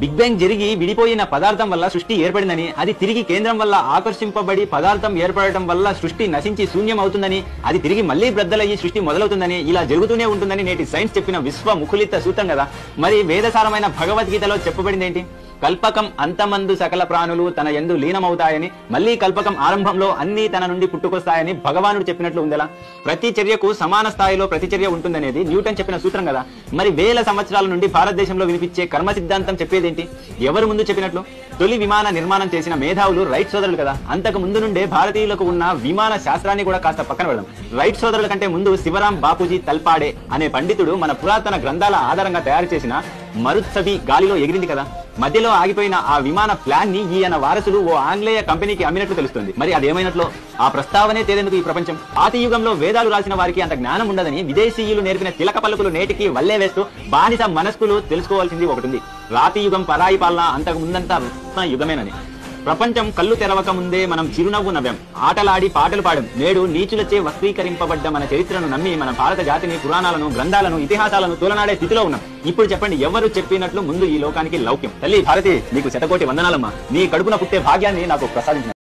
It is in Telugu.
బిగ్ బ్యాంగ్ జరిగి విడిపోయిన పదార్థం వల్ల సృష్టి ఏర్పడిందని, అది తిరిగి కేంద్రం వల్ల ఆకర్షింపబడి పదార్థం ఏర్పడటం వల్ల సృష్టి నశించి శూన్యం అవుతుందని, అది తిరిగి మళ్లీ బ్రద్దలయ్యి సృష్టి మొదలవుతుందని, ఇలా జరుగుతూనే ఉంటుందని నేటి సైన్స్ చెప్పిన విశ్వ ముఖులిత సూత్రం కదా. మరి వేదసారమైన భగవద్గీతలో చెప్పబడింది ఏంటి? కల్పకం అంతమందు సకల ప్రాణులు తన యందు లీనమవుతాయని, మళ్లీ కల్పకం ఆరంభంలో అన్ని తన నుండి పుట్టుకొస్తాయని భగవానుడు చెప్పినట్లు ఉందలా. ప్రతి చర్యకు సమాన స్థాయిలో ప్రతిచర్య ఉంటుందనేది న్యూటన్ చెప్పిన సూత్రం కదా. మరి వేల సంవత్సరాల నుండి భారతదేశంలో వినిపించే కర్మ సిద్ధాంతం చెప్పేదేంటి? ఎవరు ముందు చెప్పినట్లు? తొలి విమాన నిర్మాణం చేసిన మేధావులు రైట్ సోదరులు కదా. అంతకు ముందు నుండే భారతీయులకు ఉన్న విమాన శాస్త్రాన్ని కూడా కాస్త పక్కన పెడదాం. రైట్ సోదరుల కంటే ముందు శివరాం బాపూజీ తల్పాడే అనే పండితుడు మన పురాతన గ్రంథాల ఆధారంగా తయారు చేసిన మరుత్సవి గాలిలో ఎగిరింది కదా. మధ్యలో ఆగిపోయిన ఆ విమాన ప్లాన్ ని ఈయన వారసులు ఓ ఆంగ్లేయ కంపెనీకి అమ్మినట్లు తెలుస్తుంది. మరి అదేమైనట్లో ఆ ప్రస్తావనే తేదెందుకు ఈ ప్రపంచం? ఆది యుగంలో వేదాలు రాసిన వారికి అంత జ్ఞానం ఉండదని విదేశీయులు నేర్పిన తిలక పలుకులు నేటికి వల్లే వేస్తూ బానిస మనస్కులు తెలుసుకోవాల్సింది ఒకటి ఉంది. రాతి యుగం పరాయి పాలన, అంతకు ముందంతా రత్న యుగమేనని. ప్రపంచం కళ్ళు తెరవక ముందే మనం చిరునవ్వు నవ్వాం, ఆటలాడి పాటలు పాడాం. నేడు నీచులచే వక్రీకరింపబడ్డ మన చరిత్రను నమ్మి మన భారత జాతిని, పురాణాలను, గ్రంథాలను, ఇతిహాసాలను తోలనాడే స్థితిలో ఉన్నాం. ఇప్పుడు చెప్పండి, ఎవరు చెప్పినట్లు ముందు ఈ లోకానికి లౌక్యం? తల్లి భారతి, నీకు శతకోటి వందనాలమ్మా. నీ కడుపున పుట్టే భాగ్యాన్ని నాకు ప్రసాదించిన